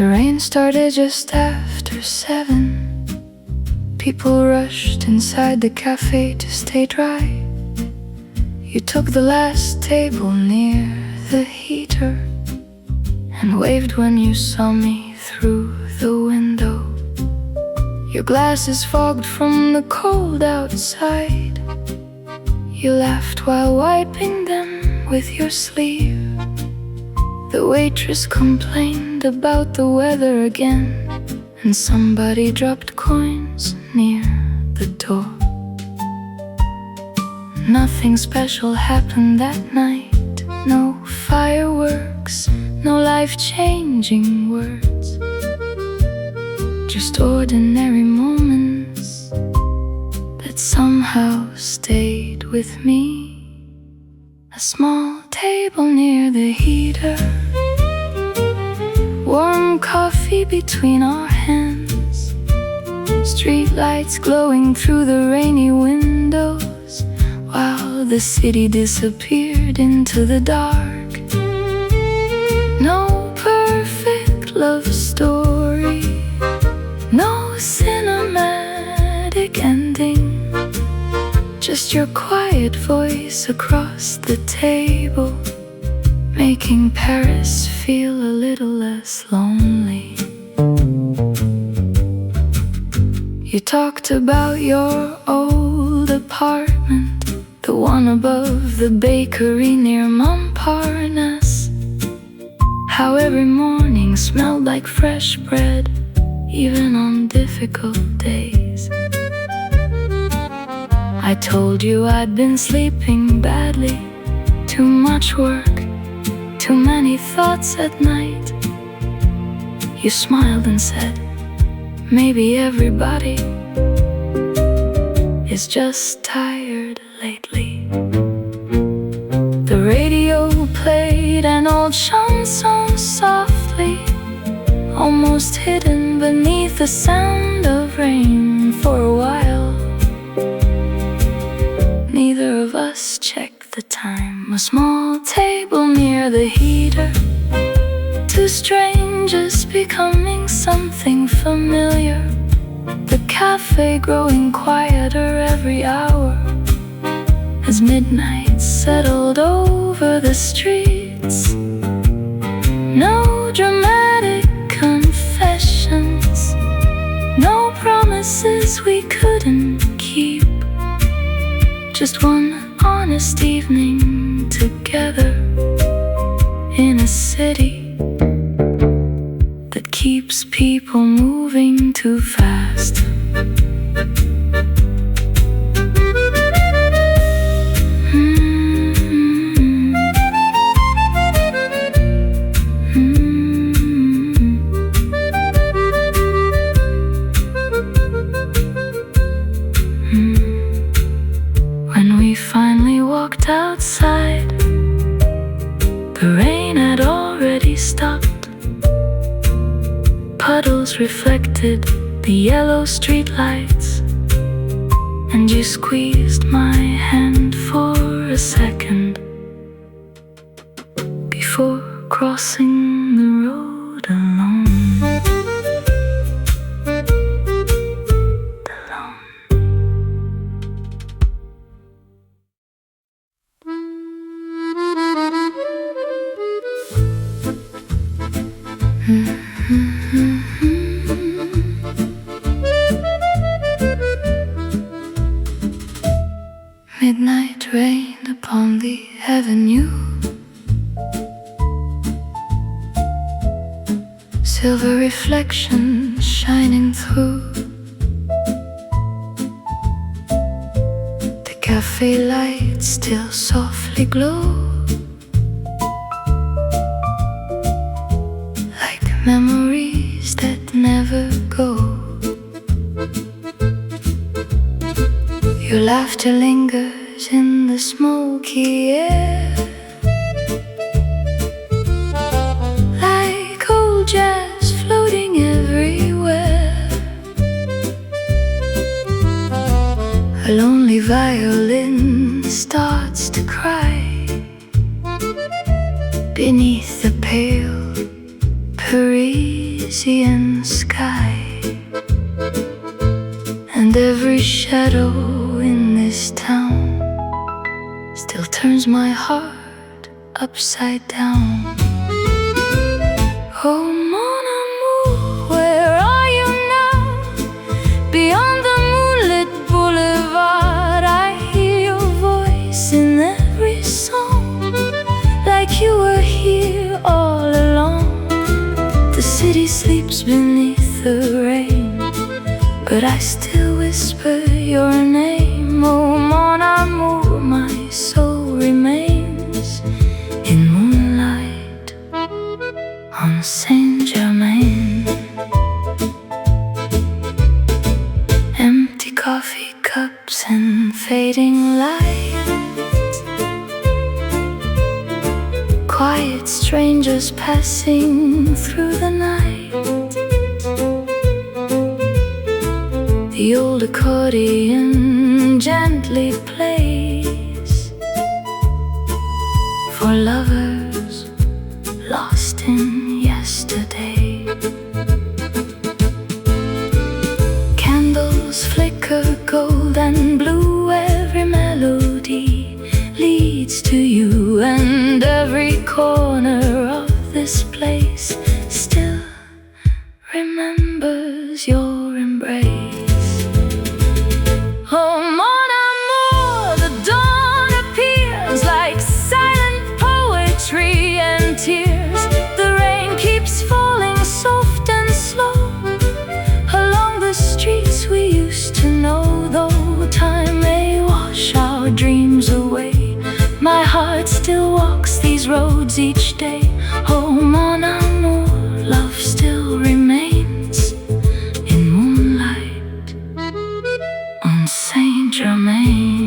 The rain started just after 7. People rushed inside the cafe to stay dry. You took the last table near the heater and waved when you saw me through the window. Your glasses fogged from the cold outside. You laughed while wiping them with your sleeve. The waitress complained about the weather again, and somebody dropped coins near the door. Nothing special happened that night. No fireworks, no life-changing words, just ordinary moments that somehow stayed with me. A small table near the heater, warm coffee between our hands, street lights glowing through the rainy windows while the city disappeared into the dark. No perfect love story, no cinematic ending, just your quiet voice across the table, making Paris feel a little less lonely. You talked about your old apartment, the one above the bakery near Montparnasse. How every morning smelled like fresh bread, even on difficult days. I told you I'd been sleeping badly, too much work, too many thoughts at night. You smiled and said, maybe everybody is just tired lately. The radio played an old chanson softly, almost hidden beneath the sound of rain. For a while, neither of us checked the time. A small table near the heater, two strangers becoming something familiar. The cafe growing quieter every hour as midnight settled over the streets. No dramatic confessions, no promises we couldn't keep, just one honest evening together in a city that keeps people moving too fast. When we finally walked outside, the rain had already stopped. Puddles reflected the yellow streetlights, and you squeezed my hand for a second before crossing the road alone. Midnight rained upon the avenue, silver reflections shining through. The cafe lights still softly glow, like memories that never go. Your laughter lingers in the smoky air, like old jazz floating everywhere. A lonely violin starts to cry beneath the pale Parisian Parisian sky, and every shadow in this town still turns my heart upside down. Oh mon amour, where are you now? Beyond the moonlit boulevard, I hear your voice in every song, like you were here all along. The city sleeps beneath the rain, but I still whisper your name. Oh mon amour, my soul remains in moonlight on Saint-Germain. Empty coffee cups and fading light, quiet strangers passing through the night. The old accordion gently plays for lovers lost in yesterday. Candles flicker gold and blue, every melody leads to you, and every corner of this place still remembers your embrace. Oh mon amour, the dawn appears like silent poetry and tears. The rain keeps falling soft and slow along the streets we used to know. Though time may wash our dreams away, my heart still walks these roads each day. Oh mon amour, love still remains in moonlight on Saint-Germain.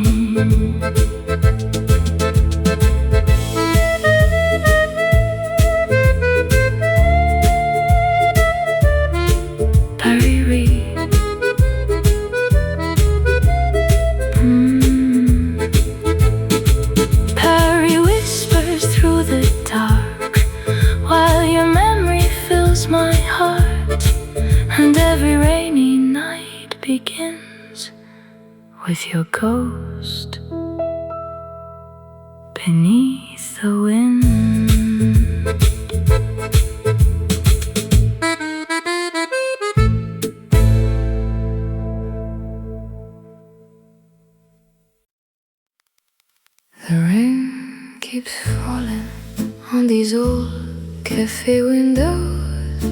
Paris whispers through the dark, while your memory fills my heart, and every rainy night begins with your ghost beneath the wind. The rain keeps falling on these old cafe windows,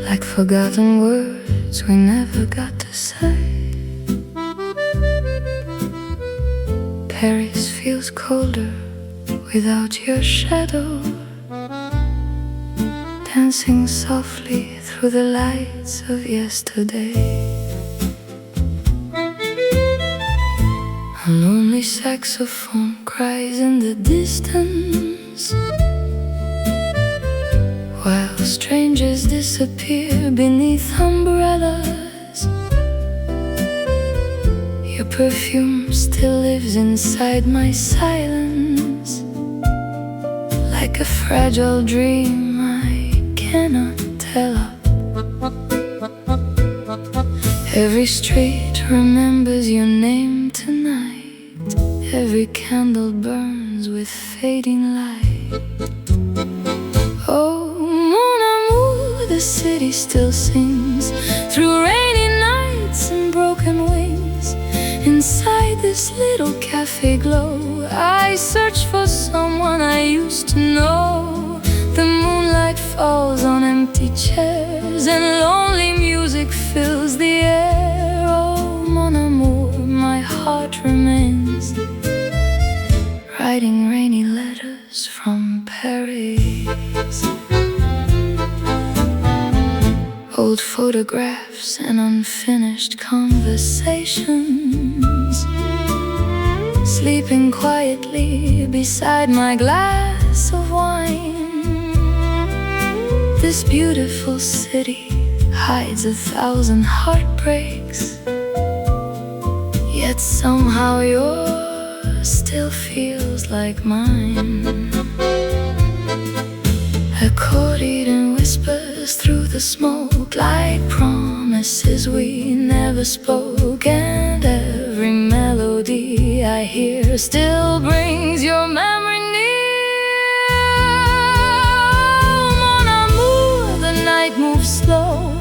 like forgotten words we never got to say. Paris feels colder without your shadow, dancing softly through the lights of yesterday. A lonely saxophone cries in the distance, while strangers disappear beneath umbrellas. Your perfume still lives inside my silence, like a fragile dream I cannot tell of. Every street remembers your name tonight, every candle burns with fading light. Oh mon amour, the city still sings through rainy nights and broken wings. Inside this little cafe glow, I search for someone I used to know. The moonlight falls on empty chairs, and lonely music fills the air. Oh mon amour, my heart remains writing rainy letters from Paris. Old photographs and unfinished conversations, sleeping quietly beside my glass of wine. This beautiful city hides 1,000 heartbreaks, yet somehow yours still feels like mine. Accordion lingers through the smoke like promises we never spoke, and every melody I hear still brings your memory near. Mon amour, the night moves slow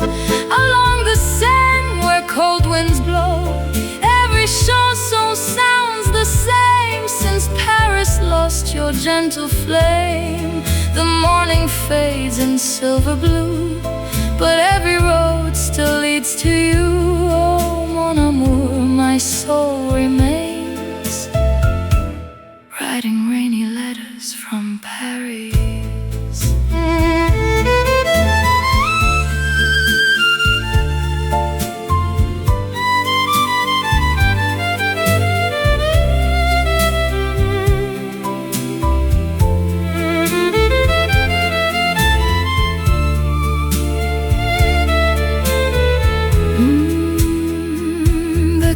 along the Seine where cold winds blow. Every chanson sounds the same since Paris lost your gentle flame. The morning fades in silver blue, but every road still leads to you. Oh, mon amour, my soul remains writing rainy letters from Paris.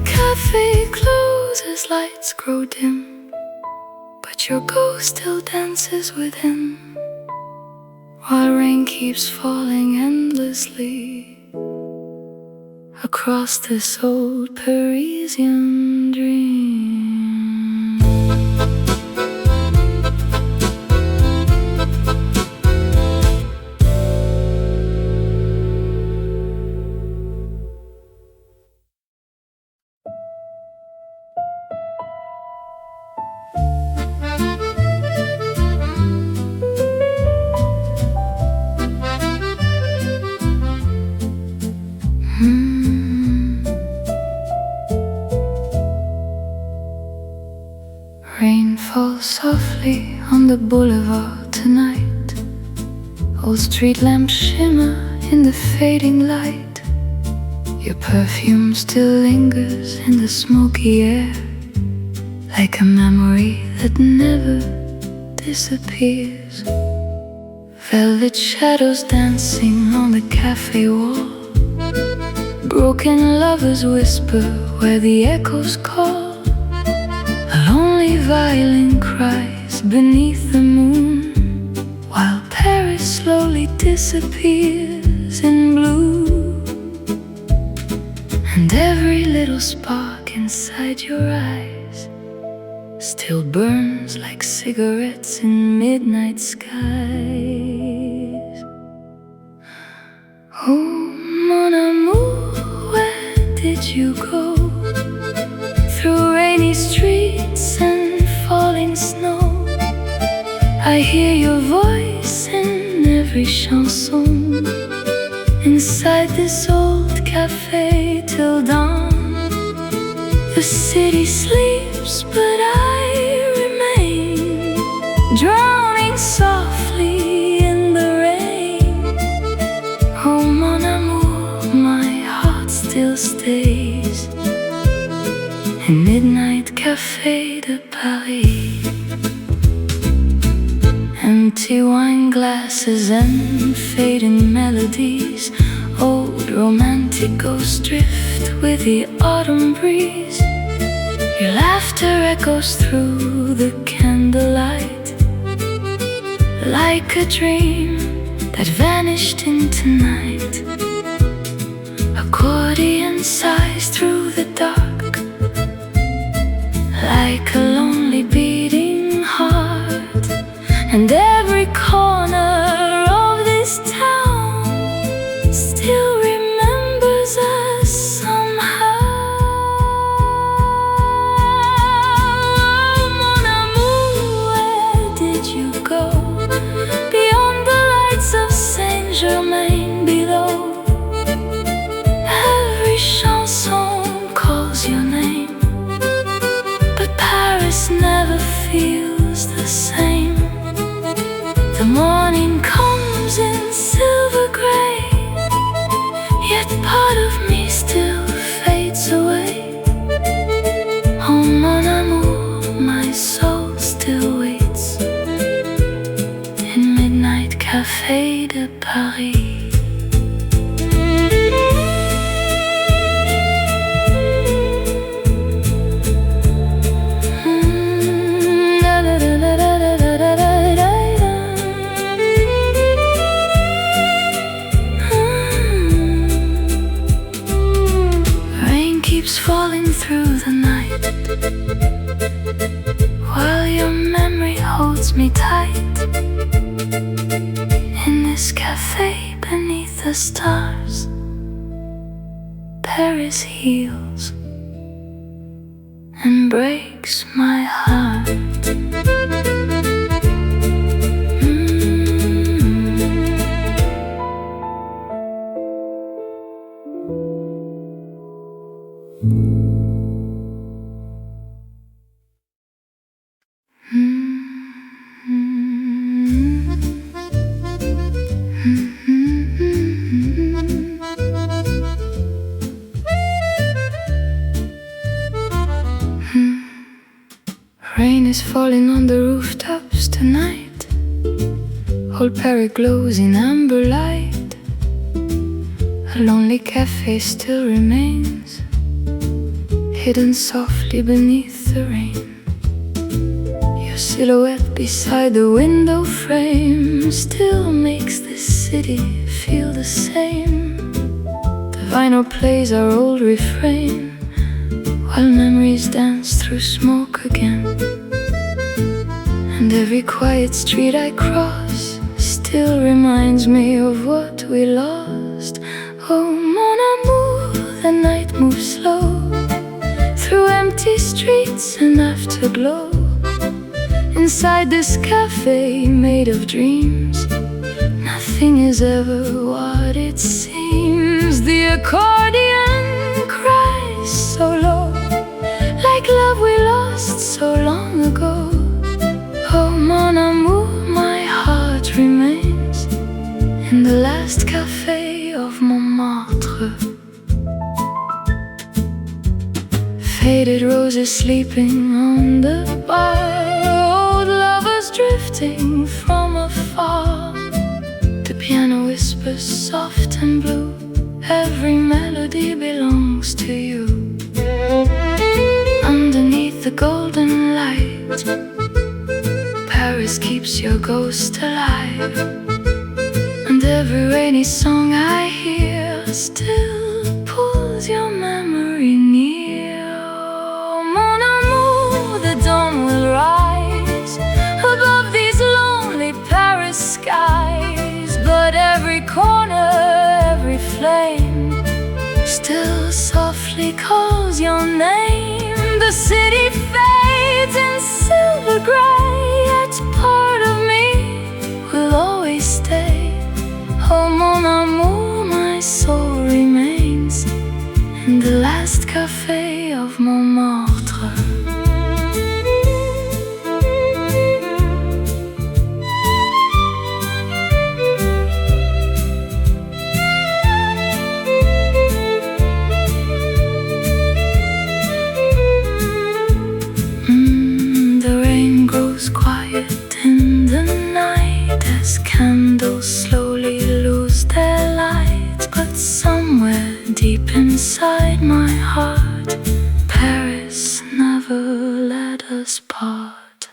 Café closes, lights grow dim, but your ghost still dances within, while rain keeps falling endlessly across this old Parisian dream. Rain falls softly on the boulevard tonight. Old street lamps shimmer in the fading light. Your perfume still lingers in the smoky air, like a memory that never disappears. Velvet shadows dancing on the cafe wall. Broken lovers whisper where the echoes call. A lonely violin cries beneath the moon, while Paris slowly disappears in blue. And every little spark inside your eyes still burns like cigarettes in midnight skies. Oh, mon amour, where did you go? Through rainy streets and falling snow, I hear your voice in every chanson. Inside this old cafe till dawn, the city sleeps, but I remain, drowning softly in the rain. Oh, mon amour, my heart still stays in midnight Café de Paris. Empty wine glasses and fading melodies, old romantic ghosts drift with the autumn breeze. Your laughter echoes through the candlelight, like a dream that vanished into night. Accordion sighs through the dark, like a lonely beating heart. And every corner of this town still remembers us somehow. Mon amour, where did you go? Beyond the lights of Saint-Germain below, every chanson calls your name, but Paris never feels the same. The morning comes in silver gray, yet part of me still fades away. Oh, mon amour, my soul still waits in midnight Café de Paris. this café beneath the stars. Paris heals and breaks my heart. Rain is falling on the rooftops tonight. Old Paris glows in amber light. A lonely cafe still remains, hidden softly beneath the rain. Your silhouette beside the window frame still makes this city feel the same. The vinyl plays our old refrain, while memories dance through smoke again. And every quiet street I cross still reminds me of what we lost. Oh mon amour, the night moves slow through empty streets and afterglow. Inside this cafe made of dreams, nothing is ever what it seems. The accordion cries so low, like love we lost so long ago. Oh mon amour, my heart remains in the last café of Montmartre. Faded roses sleeping on the bar, old lovers drifting from afar. The piano whispers soft and blue, every melody belongs to you. Underneath the golden light, Paris keeps your ghost alive. And every rainy song I hear still pulls your memory near. Oh, mon amour, the dawn will rise above these lonely Paris skies. But every corner, every flame still softly calls your name. The city fades in silver gray, yet part of me will always stay. Oh mon amour, my soul remains in the last café of Montmartre. Quiet in the night as candles slowly lose their light. But somewhere deep inside my heart, Paris never let us part.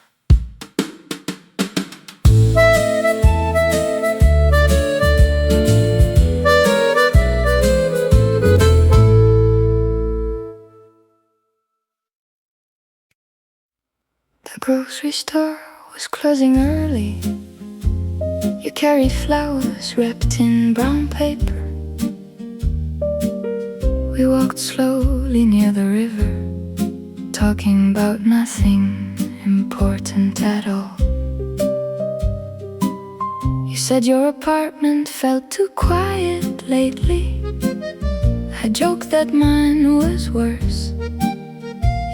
The grocery store was closing early. You carried flowers wrapped in brown paper. We walked slowly near the river, talking about nothing important at all. You said your apartment felt too quiet lately. I joked that mine was worse.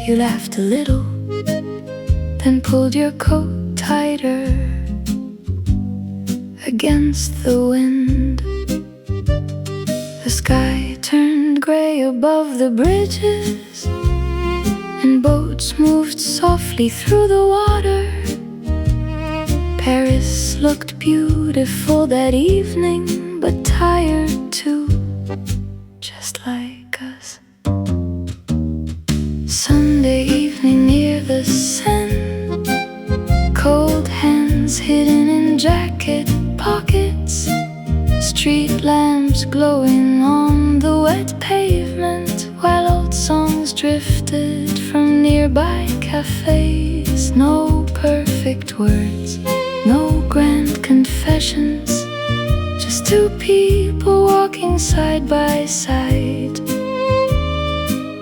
You laughed a little, then pulled your coat tighter against the wind. The sky turned gray above the bridges, and boats moved softly through the water. Paris looked beautiful that evening, but tired too, just like us. Sunday evening near the Seine, cold hands hidden in jacket pockets, street lamps glowing on the wet pavement, while old songs drifted from nearby cafes. No perfect words, no grand confessions, Just two people walking side by side,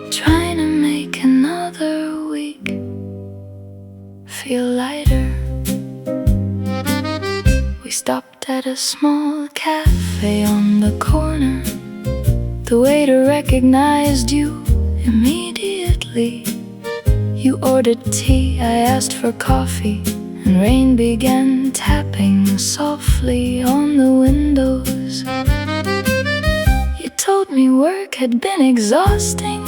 trying to make another week feel lighter. We stopped at a small cafe on the corner. The waiter recognized you immediately. You ordered tea, I asked for coffee, and rain began tapping softly on the windows. You told me work had been exhausting.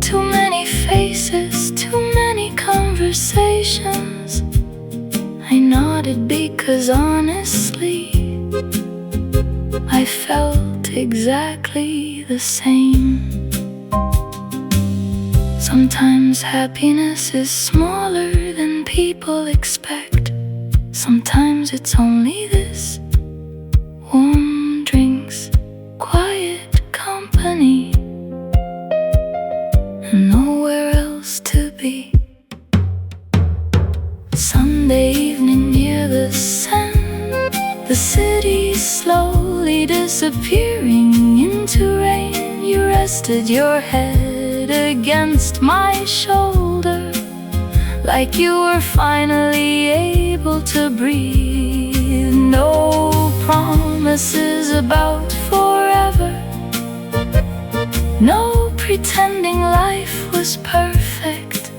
Too many faces, too many conversations. I nodded because honestly I felt exactly the same. Sometimes happiness is smaller than people expect. Sometimes it's only this: warm drinks, quiet company, and nowhere else to be. Sunday evening near the Seine, the city slowly disappearing into rain. You rested your head against my shoulder, like you were finally able to breathe. No promises about forever, no pretending life was perfect.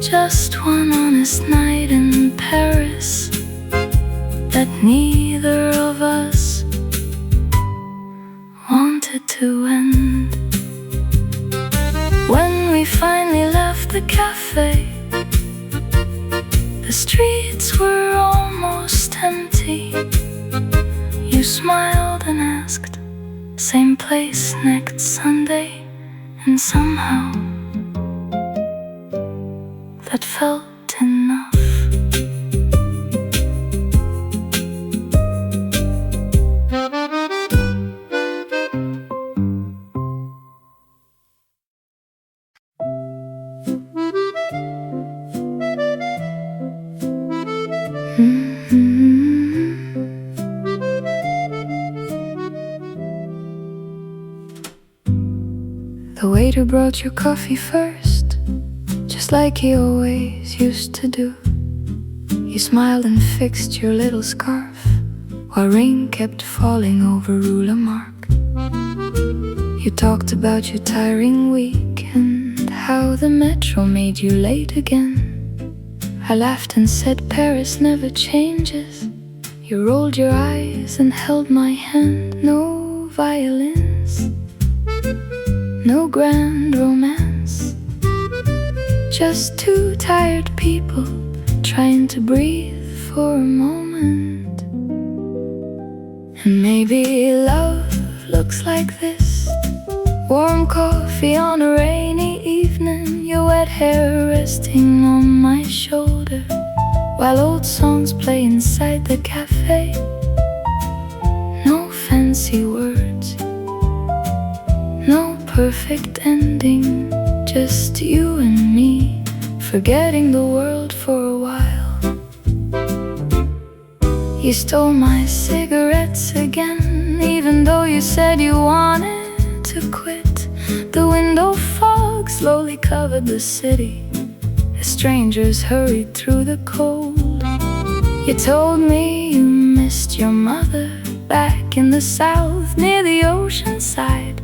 Just one honest night in Paris that neither of us wanted to end. When we finally left the cafe, the streets were almost empty. You smiled and asked, same place next Sunday, and somehow that felt enough. The waiter brought your coffee first, just like he always used to do. You smiled and fixed your little scarf, while rain kept falling over Rue Mark. You talked about your tiring week and how the metro made you late again. I laughed and said Paris never changes. You rolled your eyes and held my hand. No violins, no grand romance, just two tired people trying to breathe for a moment. And maybe love looks like this: warm coffee on a rainy evening, your wet hair resting on my shoulder, while old songs play inside the cafe. No fancy words, no perfect ending, just you and me, forgetting the world for a while. You stole my cigarettes again, even though you said you wanted to quit. The window fog slowly covered the city as strangers hurried through the cold. You told me you missed your mother back in the south near the ocean side.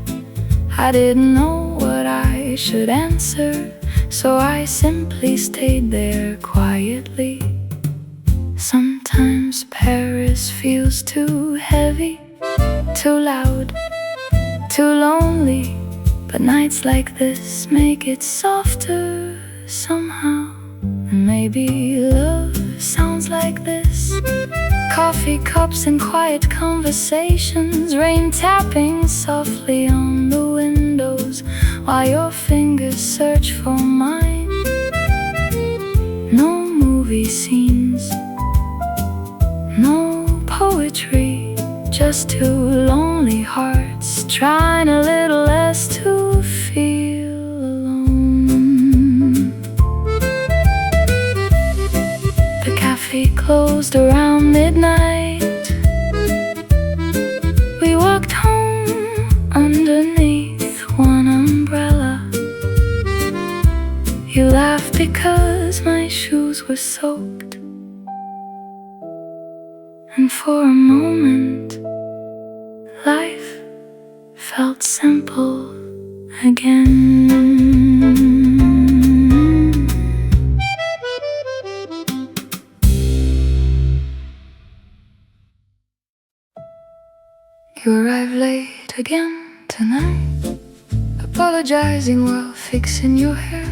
I didn't know what I should answer, so I simply stayed there quietly. Sometimes Paris feels too heavy, too loud, too lonely, but nights like this make it softer somehow. And maybe love sounds like this: coffee cups and quiet conversations, rain tapping softly on the windows while your fingers search for mine. No movie scenes, no poetry, just two lonely hearts trying a little less to feel alone. The cafe closed around midnight. because my shoes were soaked. And for a moment, life felt simple again. You arrive late again tonight, apologizing while fixing your hair.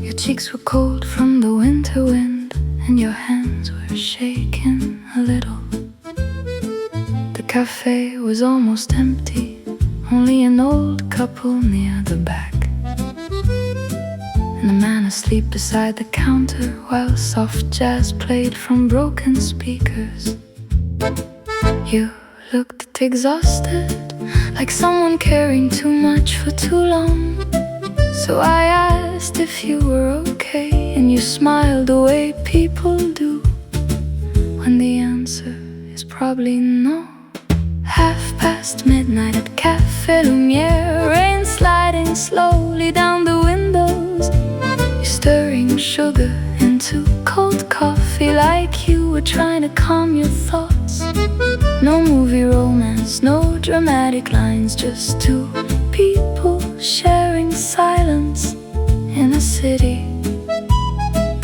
Your cheeks were cold from the winter wind, and your hands were shaking a little. The cafe was almost empty, only an old couple near the back, and a man asleep beside the counter while soft jazz played from broken speakers. You looked exhausted, like someone caring too much for too long. So I asked if you were okay, and you smiled the way people do when the answer is probably no. midnight at Café Lumière, rain sliding slowly down the windows. You're stirring sugar into cold coffee like you were trying to calm your thoughts. No movie romance, no dramatic lines, just two people sharing silence in a city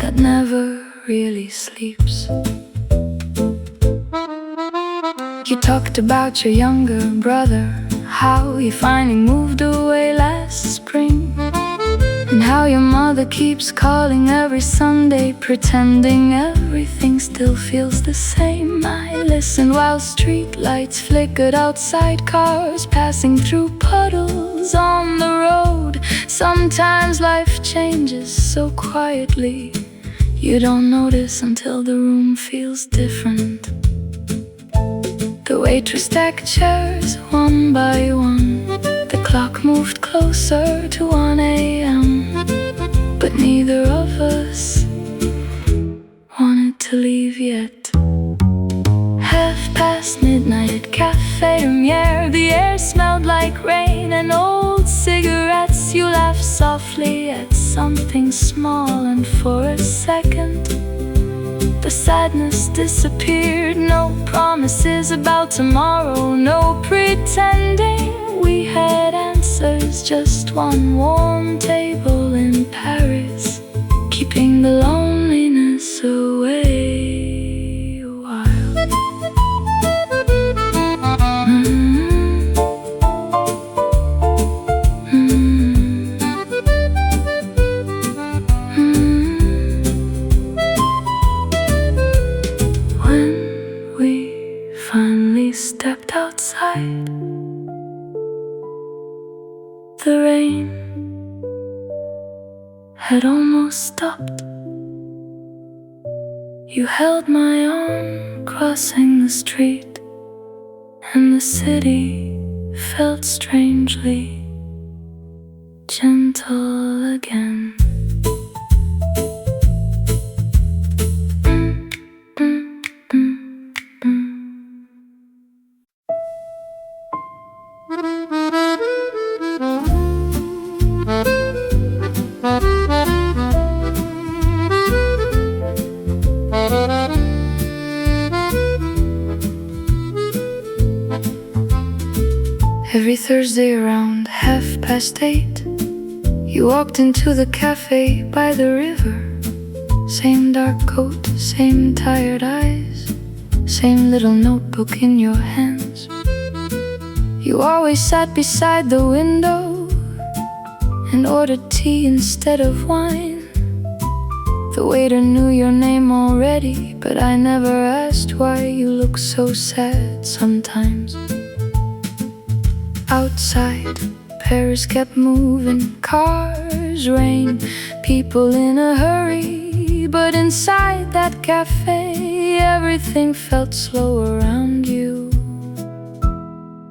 that never really sleeps. You talked about your younger brother, how he finally moved away last spring, and how your mother keeps calling every Sunday, pretending everything still feels the same. I listened while street lights flickered outside, cars passing through puddles on the road. Sometimes life changes so quietly, you don't notice until the room feels different. The waitress stacked chairs one by one. The clock moved closer to 1 a.m. But neither of us wanted to leave yet. midnight at Café Lumière, the air smelled like rain and old cigarettes. You laughed softly at something small, and for a second the sadness disappeared. No promises about tomorrow, no pretending we had answers. Just one warm table in Paris, keeping the loneliness away a while. Stepped outside, the rain had almost stopped. You held my arm crossing the street, and the city felt strangely gentle again. Every Thursday around 8:30, you walked into the cafe by the river. Same dark coat, same tired eyes, same little notebook in your hands. You always sat beside the window and ordered tea instead of wine. The waiter knew your name already, but I never asked why. You look so sad sometimes. Outside, Paris kept moving, cars, rain, people in a hurry. But inside that cafe, everything felt slow around you.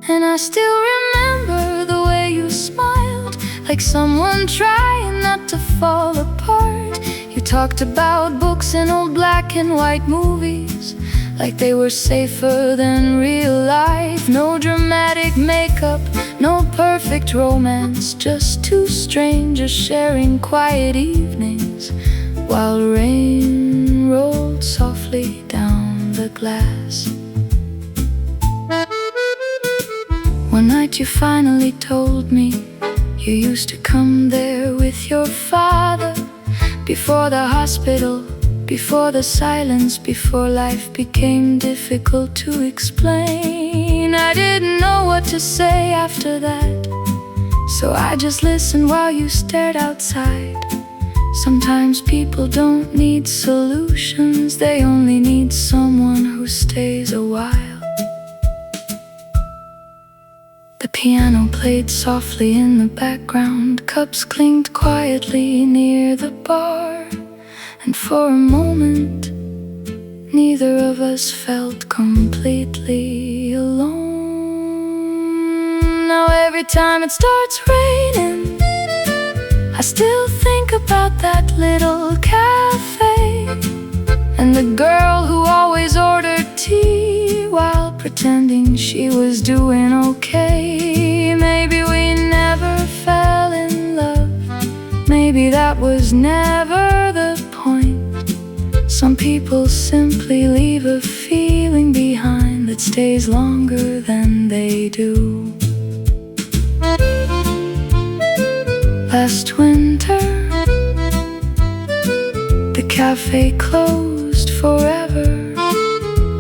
And I still remember the way you smiled, like someone trying not to fall apart. You talked about books and old black and white movies, like they were safer than real life. No dramatic makeup, no perfect romance, just two strangers sharing quiet evenings while rain rolled softly down the glass. One night you finally told me you used to come there with your father, before the hospital, before the silence, before life became difficult to explain. I didn't know what to say after that, so I just listened while you stared outside. Sometimes people don't need solutions, they only need someone who stays a while. The piano played softly in the background, cups clinked quietly near the bar, and for a moment, neither of us felt completely alone. Now every time it starts raining, I still think about that little cafe, and the girl who always ordered tea while pretending she was doing okay. Maybe we never fell in love, maybe that was never the point. Some people simply leave a feeling behind that stays longer than they do. Last winter, the cafe closed forever.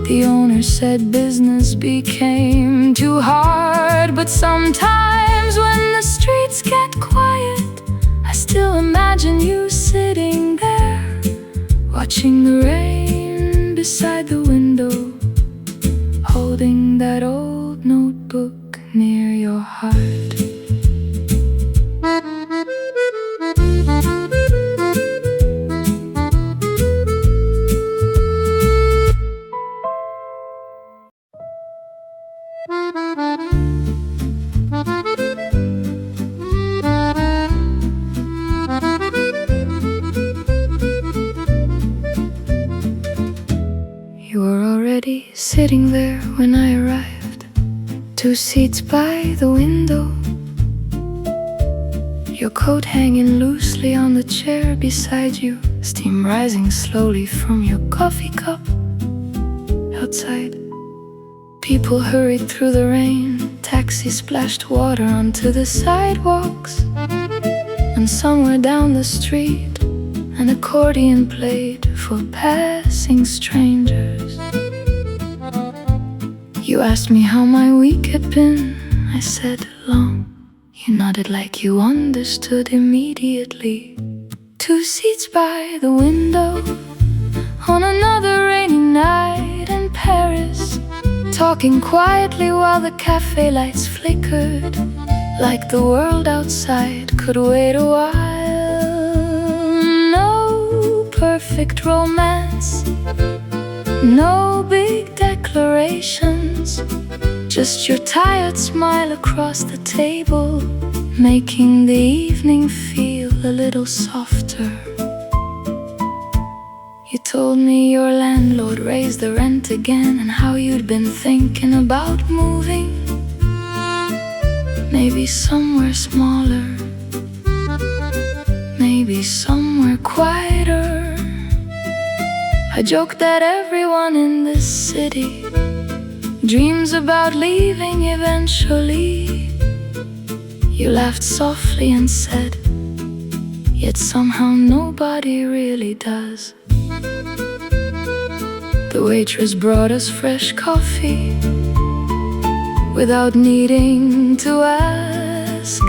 The owner said business became too hard, but sometimes when the streets get quiet, I still imagine you sitting there, watching the rain beside the window, holding that old notebook near your heart. You were already sitting there when I arrived, 2 seats by the window, your coat hanging loosely on the chair beside you, steam rising slowly from your coffee cup. Outside, people hurried through the rain, taxis splashed water onto the sidewalks, and somewhere down the street, an accordion played for passing strangers. You asked me how my week had been. I said, long. You nodded like you understood immediately. 2 seats by the window, on another rainy night in Paris, talking quietly while the cafe lights flickered, like the world outside could wait a while. No perfect romance, no big declarations, just your tired smile across the table, making the evening feel a little softer. You told me your landlord raised the rent again, and how you'd been thinking about moving, maybe somewhere smaller, maybe somewhere quieter. I joked that everyone in this city dreams about leaving eventually. You laughed softly and said, yet somehow nobody really does. The waitress brought us fresh coffee without needing to ask,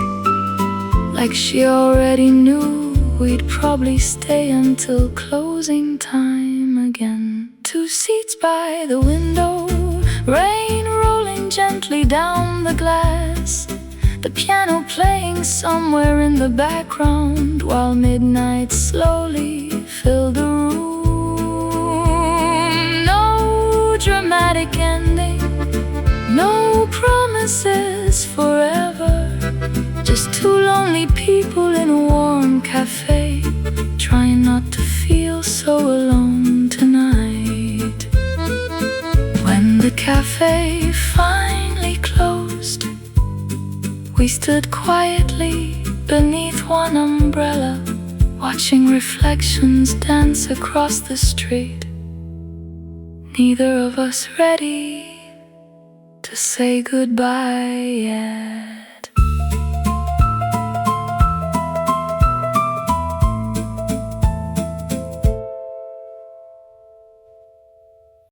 like she already knew we'd probably stay until closing time again. 2 seats by the window, rain rolling gently down the glass, the piano playing somewhere in the background, while midnight slowly filled the room. No dramatic ending, no promises forever, just 2 lonely people in a warm cafe, trying not to feel so alone tonight. the cafe finally closed, we stood quietly beneath one umbrella, watching reflections dance across the street. Neither of us ready to say goodbye yet.